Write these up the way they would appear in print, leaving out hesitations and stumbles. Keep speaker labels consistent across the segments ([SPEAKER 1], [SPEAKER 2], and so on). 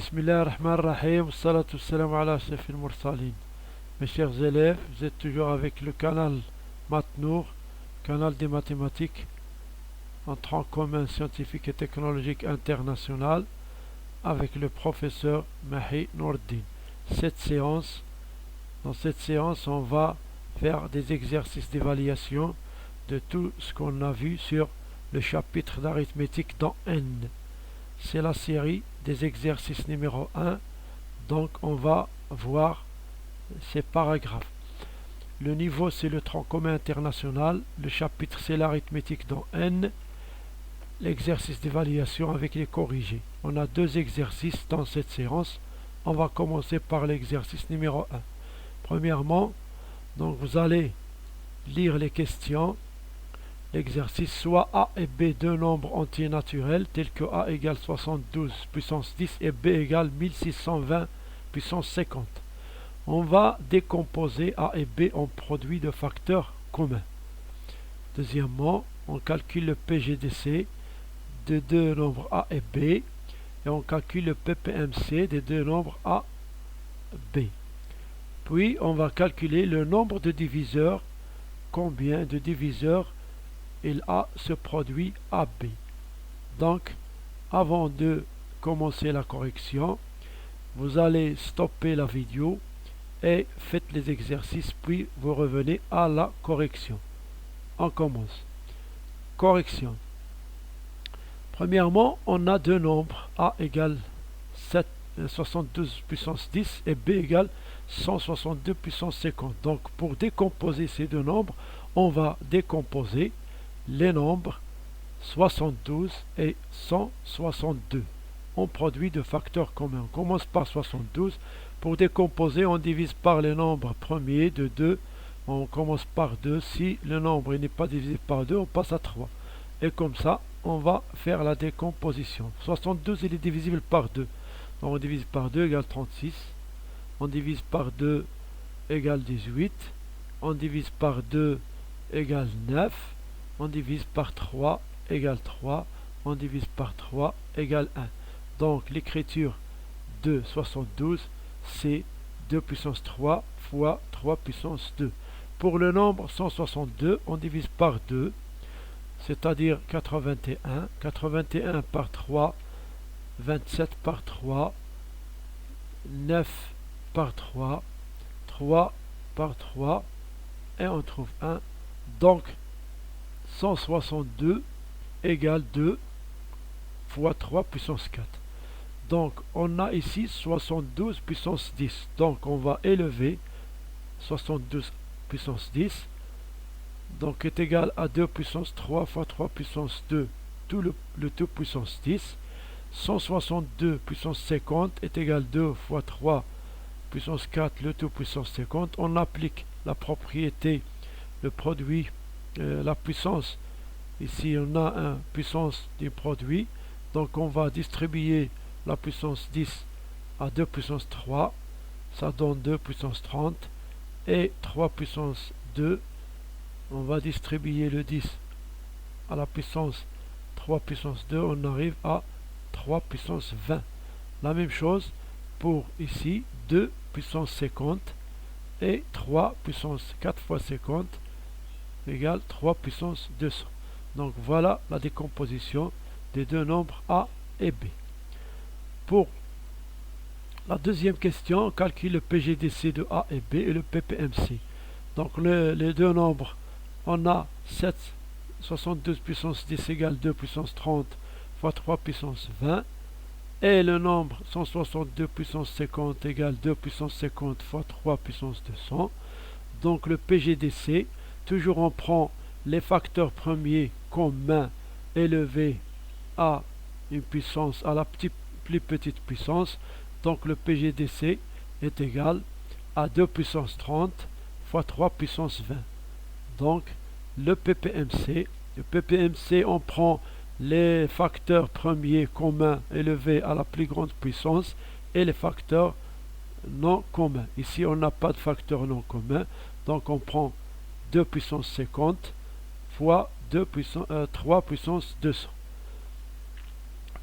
[SPEAKER 1] Bismillah ar-Rahman ar-Rahim, salatu salam ala Ashrafil Mursalin. Mes chers élèves, vous êtes toujours avec le canal Matnour, canal des mathématiques en tronc commun scientifique et technologique international, avec le professeur Mahi Noordin. Dans cette séance, on va faire des exercices d'évaluation de tout ce qu'on a vu sur le chapitre d'arithmétique dans N. C'est la série des exercices numéro 1, donc on va voir ces paragraphes. Le niveau, c'est le tronc commun international, le chapitre, c'est l'arithmétique dans N, l'exercice d'évaluation avec les corrigés. On a deux exercices dans cette séance. On va commencer par l'exercice numéro 1. Premièrement, donc vous allez lire les questions. L'exercice, soit A et B deux nombres entiers naturels tels que A égale 72 puissance 10 et B égale 1620 puissance 50. On va décomposer A et B en produits de facteurs communs. Deuxièmement, on calcule le PGDC de deux nombres A et B et on calcule le PPMC des deux nombres A, B. Puis on va calculer le nombre de diviseurs, combien de diviseurs il a ce produit AB. Donc, avant de commencer la correction, vous allez stopper la vidéo et faites les exercices, puis vous revenez à la correction. On commence. Correction. Premièrement, on a deux nombres, A égale 72 puissance 10 et B égale 162 puissance 50. Donc, pour décomposer ces deux nombres, on va décomposer les nombres 72 et 162 en produit de facteurs communs. On commence par 72. Pour décomposer, on divise par les nombres premiers de 2. On commence par 2. Si le nombre n'est pas divisé par 2, on passe à 3. Et comme ça, on va faire la décomposition. 72, il est divisible par 2. Donc on divise par 2 égale 36. On divise par 2 égale 18. On divise par 2 égale 9. On divise par 3 égale 3. On divise par 3 égale 1. Donc l'écriture de 72, c'est 2 puissance 3 fois 3 puissance 2. Pour le nombre 162, on divise par 2, c'est-à-dire 81. 81 par 3, 27 par 3, 9 par 3, 3 par 3, et on trouve 1. Donc 162 égale 2 fois 3 puissance 4. Donc on a ici 72 puissance 10. Donc on va élever 72 puissance 10. Donc est égal à 2 puissance 3 fois 3 puissance 2, tout le tout puissance 10. 162 puissance 50 est égal à 2 fois 3 puissance 4, le tout puissance 50. On applique la propriété, le produit, la puissance. Ici on a une puissance du produit. Donc on va distribuer la puissance 10 à 2 puissance 3. Ça donne 2 puissance 30. Et 3 puissance 2. On va distribuer le 10 à la puissance 3 puissance 2. On arrive à 3 puissance 20. La même chose pour ici. 2 puissance 50. Et 3 puissance 4 fois 50 égale 3 puissance 200. Donc voilà la décomposition des deux nombres A et B. Pour la deuxième question, on calcule le PGDC de A et B et le PPMC. Donc les deux nombres, on a 72 puissance 10 égale 2 puissance 30 fois 3 puissance 20. Et le nombre 162 puissance 50 égale 2 puissance 50 fois 3 puissance 200. Donc le PGDC, toujours on prend les facteurs premiers communs élevés à une puissance, à la plus petite puissance. Donc le PGDC est égal à 2 puissance 30 fois 3 puissance 20. Donc le PPMC, on prend les facteurs premiers communs élevés à la plus grande puissance et les facteurs non communs. Ici on n'a pas de facteurs non communs, donc on prend 2 puissance 50 fois 3 puissance 200.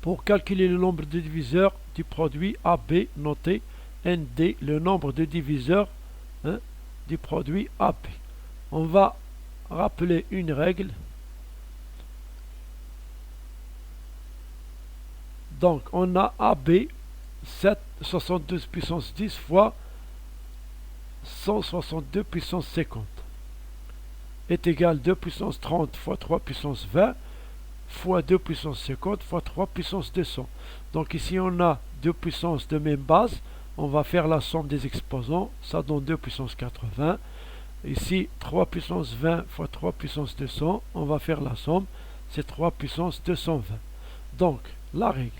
[SPEAKER 1] Pour calculer le nombre de diviseurs du produit AB, notez ND, le nombre de diviseurs du produit AB. On va rappeler une règle. Donc, on a AB, 72 puissance 10 fois 162 puissance 50 est égal 2 puissance 30 fois 3 puissance 20 fois 2 puissance 50 fois 3 puissance 200. Donc ici on a deux puissances de même base. On va faire la somme des exposants. Ça donne 2 puissance 80. Ici 3 puissance 20 fois 3 puissance 200. On va faire la somme. C'est 3 puissance 220. Donc la règle.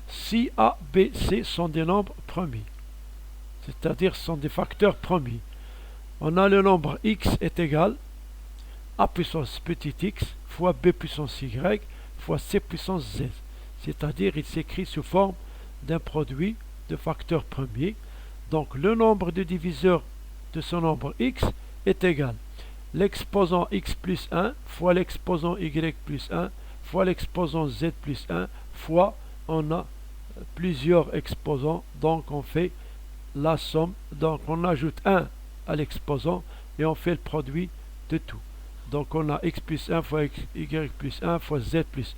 [SPEAKER 1] Si A, B, C sont des nombres premiers, c'est-à-dire sont des facteurs premiers, on a le nombre x est égal A puissance petit x fois B puissance y fois C puissance z. C'est-à-dire il s'écrit sous forme d'un produit de facteurs premiers. Donc le nombre de diviseurs de ce nombre x est égal l'exposant x plus 1 fois l'exposant y plus 1 fois l'exposant z plus 1 fois on a plusieurs exposants, donc on fait la somme, donc on ajoute 1 à l'exposant et on fait le produit de tout. Donc on a x plus 1 fois y plus 1 fois z plus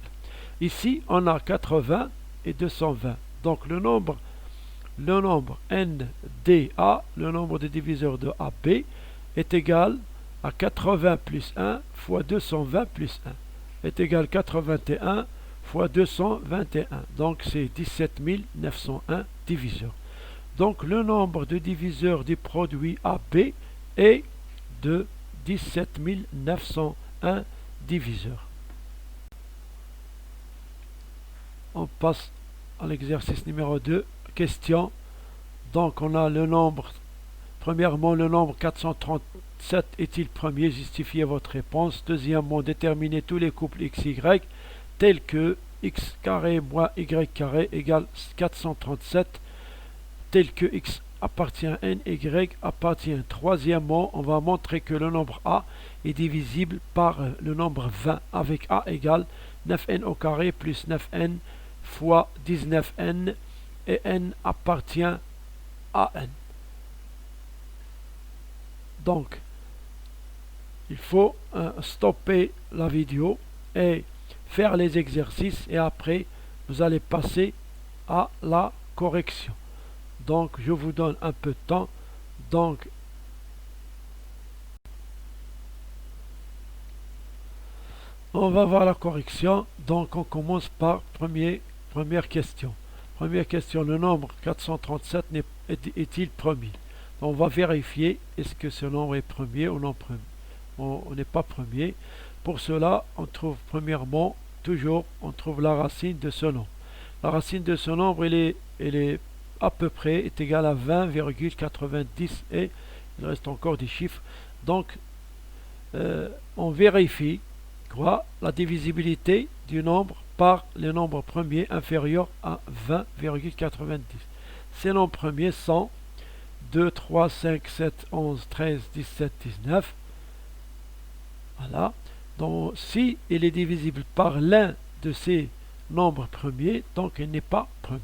[SPEAKER 1] 1. Ici on a 80 et 220. Donc le nombre NDA, le nombre de diviseurs de AB, est égal à 80 plus 1 fois 220 plus 1 est égal à 81 fois 221. Donc c'est 17 901 diviseurs. Donc le nombre de diviseurs du produit AB est de 17 901 diviseurs. On passe à l'exercice numéro 2. Question. Donc on a le nombre. Premièrement, le nombre 437 est-il premier? Justifiez votre réponse. Deuxièmement, déterminez tous les couples XY tels que x carré moins y carré égale 437, tel que x appartient à n, y appartient. Troisièmement, on va montrer que le nombre a est divisible par le nombre 20 avec a égale 9n au carré plus 9n fois 19n et n appartient à n. Donc, il faut stopper la vidéo et faire les exercices et après vous allez passer à la correction. Donc je vous donne un peu de temps. Donc on va voir la correction. Donc on commence par première question. Première question, le nombre 437 est-il premier? On va vérifier est-ce que ce nombre est premier ou non premier. On n'est pas premier. Pour cela, on trouve premièrement, toujours, on trouve la racine de ce nombre. La racine de ce nombre, elle est à peu près est égale à 20,90 et il reste encore des chiffres. Donc, on vérifie quoi? La divisibilité du nombre par les nombres premiers inférieurs à 20,90. Ces nombres premiers sont 2, 3, 5, 7, 11, 13, 17, 19. Voilà. Donc, si il est divisible par l'un de ces nombres premiers, donc il n'est pas premier.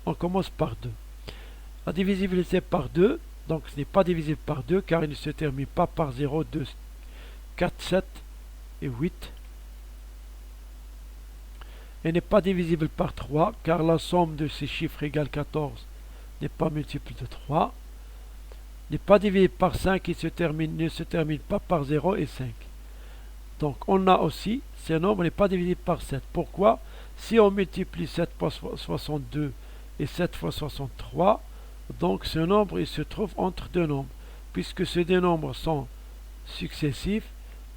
[SPEAKER 1] On commence par 2. La divisibilité par 2, donc ce n'est pas divisible par 2 car il ne se termine pas par 0, 2, 4, 7 et 8. Il n'est pas divisible par 3 car la somme de ces chiffres égale 14 n'est pas multiple de 3. Il n'est pas divisible par 5, il ne se termine pas par 0 et 5. Donc on a aussi, ce nombre n'est pas divisible par 7. Pourquoi? Si on multiplie 7 fois 62 et 7 fois 63, donc ce nombre il se trouve entre deux nombres. Puisque ces deux nombres sont successifs,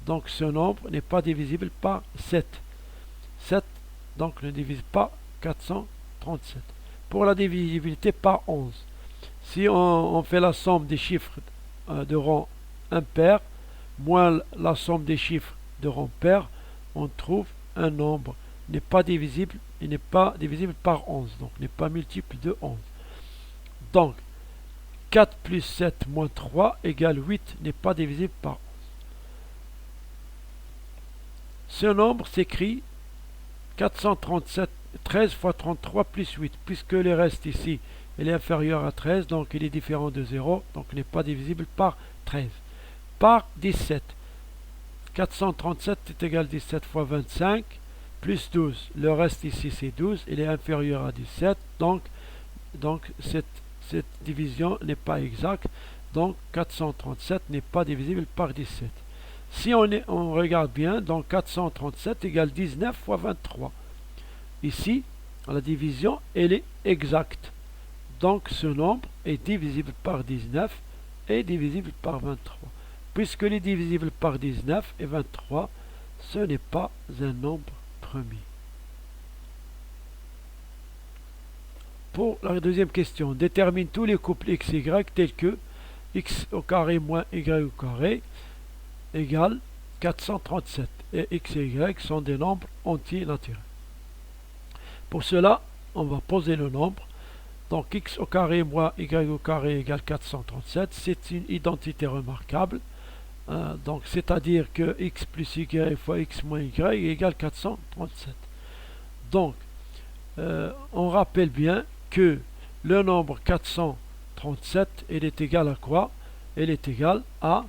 [SPEAKER 1] donc ce nombre n'est pas divisible par 7. 7 donc ne divise pas 437. Pour la divisibilité par 11, si on fait la somme des chiffres de rang impair moins la somme des chiffres de rang pair, on trouve un nombre n'est pas divisible, il n'est pas divisible par 11, donc n'est pas multiple de 11. Donc 4 plus 7 moins 3 égale 8 n'est pas divisible par 11. Ce nombre s'écrit 437 13 fois 33 plus 8, puisque le reste ici, il est inférieur à 13, donc il est différent de 0, donc il n'est pas divisible par 13. Par 17, 437 est égal à 17 fois 25, plus 12, le reste ici c'est 12, il est inférieur à 17, donc cette division n'est pas exacte, donc 437 n'est pas divisible par 17. Si on regarde bien, donc 437 égale 19 fois 23. Ici, la division, elle est exacte. Donc ce nombre est divisible par 19 et divisible par 23. Puisqu'il est divisible par 19 et 23, ce n'est pas un nombre premier. Pour la deuxième question, détermine tous les couples x, y tels que x au carré moins y au carré égale 437. Et x et y sont des nombres entiers naturels. Pour cela, on va poser le nombre. Donc x au carré moins y au carré égale 437. C'est une identité remarquable. Donc c'est-à-dire que x plus y fois x moins y égale 437. Donc, on rappelle bien que le nombre 437, il est égal à quoi? Il est égal à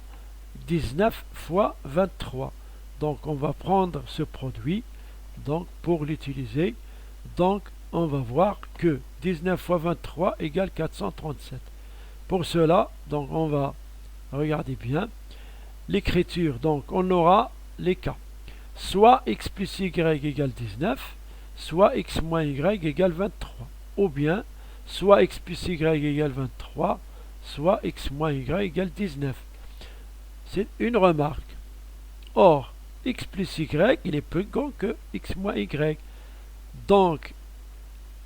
[SPEAKER 1] 19 fois 23. Donc on va prendre ce produit donc pour l'utiliser. Donc on va voir que 19 fois 23 égale 437. Pour cela, donc on va regarder bien l'écriture. Donc on aura les cas. Soit x plus y égale 19, soit x moins y égale 23. Ou bien, soit x plus y égale 23, soit x moins y égale 19. C'est une remarque. Or, x plus y, il est plus grand que x moins y. Donc,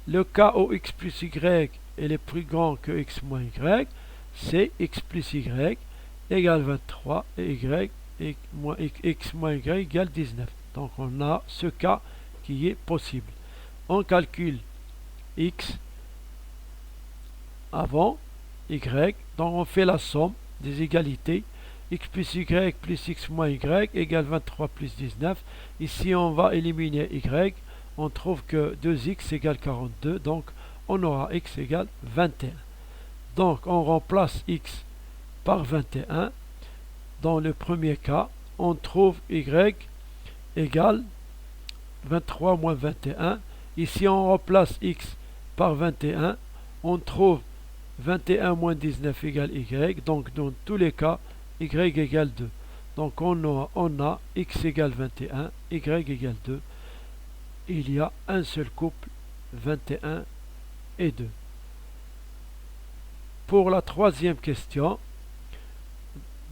[SPEAKER 1] le cas où x plus y il est plus grand que x moins y, c'est x plus y égale 23 et x moins y égale 19. Donc, on a ce cas qui est possible. On calcule x avant y, donc on fait la somme des égalités. X plus y plus x moins y égale 23 plus 19. Ici on va éliminer y, on trouve que 2x égale 42, donc on aura x égale 21. Donc on remplace x par 21. Dans le premier cas, on trouve y égale 23 moins 21. Ici on remplace x par 21, on trouve 21 moins 19 égale y, donc dans tous les cas, y égale 2. Donc on a x égale 21, y égale 2. Il y a un seul couple, 21 et 2. Pour la troisième question,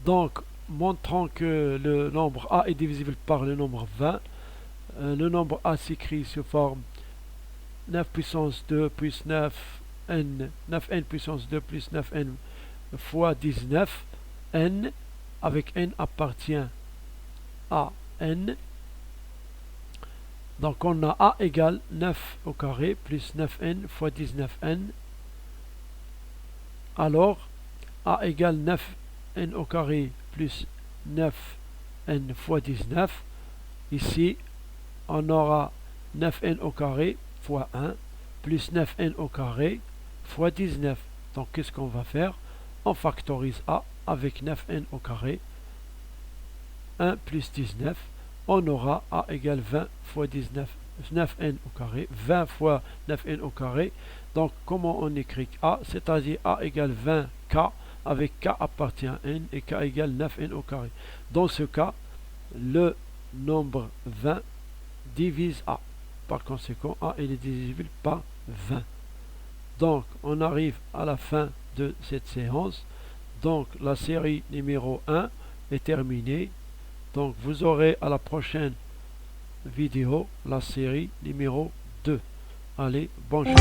[SPEAKER 1] donc montrant que le nombre a est divisible par le nombre 20, le nombre a s'écrit sous forme 9 puissance 2 plus 9n puissance 2 plus 9n fois 19. N, avec n appartient à n. Donc on a a égale 9 au carré plus 9n fois 19n. Alors a égale 9n au carré plus 9n fois 19. Ici on aura 9n au carré fois 1 plus 9n au carré fois 19. Donc qu'est-ce qu'on va faire? On factorise a avec 9n au carré. 1 plus 19. On aura a égale 20 fois 19. 9n au carré. 20 fois 9n au carré. Donc comment on écrit a? C'est-à-dire a égale 20k avec k appartient à n et k égale 9n au carré. Dans ce cas, le nombre 20 divise a. Par conséquent, a est divisible par 20. Donc, on arrive à la fin de cette séance. Donc, la série numéro 1 est terminée. Donc, vous aurez à la prochaine vidéo la série numéro 2. Allez, bonjour.